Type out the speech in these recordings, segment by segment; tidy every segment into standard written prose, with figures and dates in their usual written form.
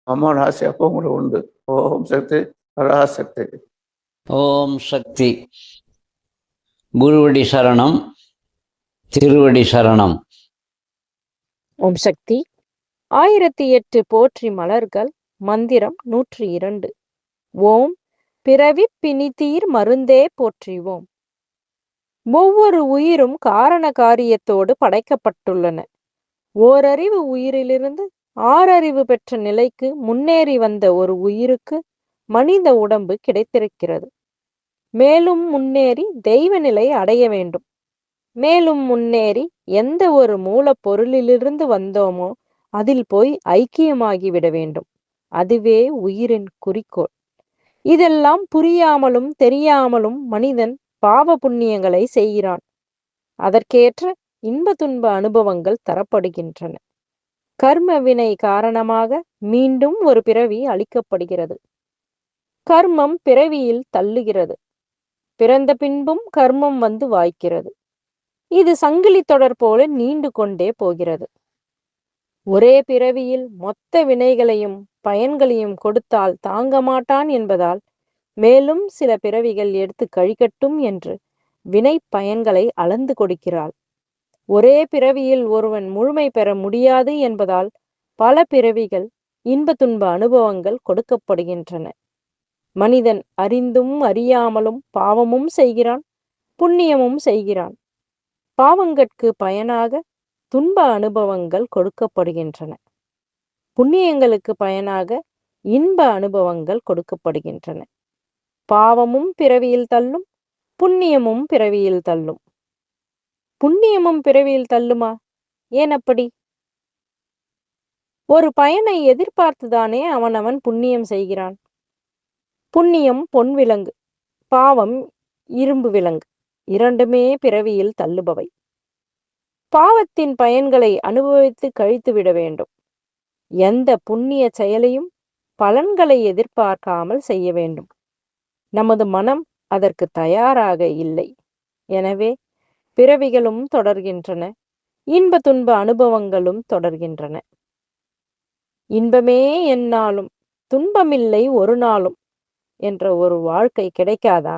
அம்மாவோட ஆசை அப்போ கூட உண்டு. ஓம் சக்தி, பராசக்தி. ஓம் சக்தி. குருவடி சரணம், திருவடி சரணம். ஓம் சக்தி. 1008 போற்றி மலர்கள். மந்திரம் 102. ஓம் பிறவி பிணிதீர் மருந்தே போற்றிவோம். ஒவ்வொரு உயிரும் காரண காரியத்தோடு படைக்கப்பட்டுள்ளன. ஓரறிவு உயிரிலிருந்து ஆறறிவு பெற்ற நிலைக்கு முன்னேறி வந்த ஒரு உயிருக்கு மனித உடம்பு கிடைத்திருக்கிறது. மேலும் முன்னேறி தெய்வ நிலை அடைய வேண்டும். மேலும் முன்னேறி எந்த ஒரு மூலப்பொருளிலிருந்து வந்தோமோ அதில் போய் ஐக்கியமாகிவிட வேண்டும். அதுவே உயிரின் குறிக்கோள். இதெல்லாம் புரியாமலும் தெரியாமலும் மனிதன் பாவ புண்ணியங்களை செய்கிறான். அதற்கேற்ற இன்ப துன்ப அனுபவங்கள் தரப்படுகின்றன. கர்ம வினை காரணமாக மீண்டும் ஒரு பிறவி அளிக்கப்படுகிறது. கர்மம் பிறவியில் தள்ளுகிறது. பிறந்த பின்பும் கர்மம் வந்து வாய்க்கிறது. இது சங்கிலி தொடர் போல நீண்டு கொண்டே போகிறது. ஒரே பிறவியில் மொத்த வினைகளையும் பயன்களையும் கொடுத்தால் தாங்க மாட்டான் என்பதால் மேலும் சில பிறவிகள் எடுத்து கழிக்கட்டும் என்று வினை பயன்களை அளந்து கொடுக்கிறாள். ஒரே பிறவியில் ஒருவன் முழுமை பெற முடியாது என்பதால் பல பிறவிகள் இன்ப துன்ப அனுபவங்கள் கொடுக்கப்படுகின்றன. மனிதன் அறிந்தும் அறியாமலும் பாவமும் செய்கிறான், புண்ணியமும் செய்கிறான். பாவங்கட்கு பயனாக துன்ப அனுபவங்கள் கொடுக்கப்படுகின்றன. புண்ணியங்களுக்கு பயனாக இன்ப அனுபவங்கள் கொடுக்கப்படுகின்றன. பாவமும் பிறவியில் தள்ளும், புண்ணியமும் பிறவியில் தள்ளும். புண்ணியமும் பிறவியில் தள்ளுமா? ஏன் அப்படி? ஒரு பயனை எதிர்பார்த்துதானே அவனவன் புண்ணியம் செய்கிறான். புண்ணியம் பொன் விலங்கு, பாவம் இரும்பு விலங்கு. இரண்டுமே பிறவியில் தள்ளுபவை. பாவத்தின் பயன்களை அனுபவித்து கழித்துவிட வேண்டும். எந்த புண்ணிய செயலையும் பலன்களை எதிர்பார்க்காமல் செய்ய வேண்டும். நமது மனம் அதற்கு தயாராக இல்லை. எனவே பிறவிகளும் தொடர்கின்றன, இன்ப துன்ப அனுபவங்களும் தொடர்கின்றன. இன்பமே எந்நாளும், துன்பமில்லை ஒரு நாளும் என்ற ஒரு வாழ்க்கை கிடைக்காதா?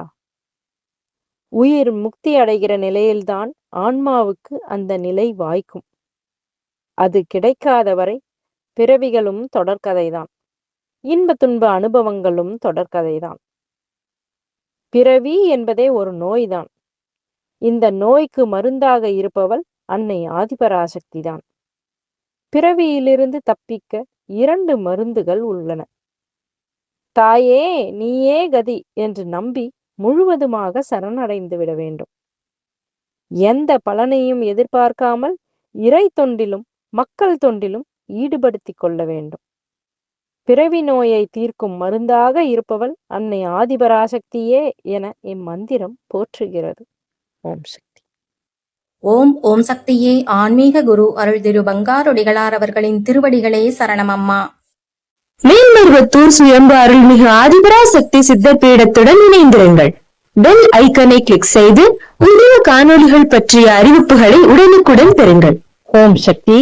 உயிர் முக்தி அடைகிற நிலையில்தான் ஆன்மாவுக்கு அந்த நிலை வாய்க்கும். அது கிடைக்காத வரை பிறவிகளும் தொடர்கதைதான், இன்ப துன்ப அனுபவங்களும் தொடர்கதைதான். பிறவி என்பதே ஒரு நோய்தான். இந்த நோய்க்கு மருந்தாக இருப்பவள் அன்னை ஆதிபராசக்தி தான். பிறவியிலிருந்து தப்பிக்க 2 மருந்துகள் உள்ளன. தாயே நீயே கதி என்று நம்பி முழுவதுமாக சரணடைந்து விட வேண்டும். எந்த பலனையும் எதிர்பார்க்காமல் இறை தொண்டிலும் மக்கள் தொண்டிலும் ஈடுபடுத்திக் கொள்ள வேண்டும். பிறவி நோயை தீர்க்கும் மருந்தாக இருப்பவள் அன்னை ஆதிபராசக்தியே என இம்மந்திரம் போற்றுகிறது. ஓம் சக்தி. ஓம் ஓம் சக்தியே. ஆன்மீக குரு அருள் திரு பங்காரொடிகளார் அவர்களின் திருவடிகளே சரணம் அம்மா. மேல்மருவத்தூர் சுயம்பு அருள்மிகு ஆதிபராசக்தி சித்தர் பீடத்துடன் இணைந்திருங்கள். பெல் ஐக்கனை கிளிக் செய்து புதிய காணொளிகள் பற்றிய அறிவிப்புகளை உடனுக்குடன் பெறுங்கள். ஓம் சக்தி.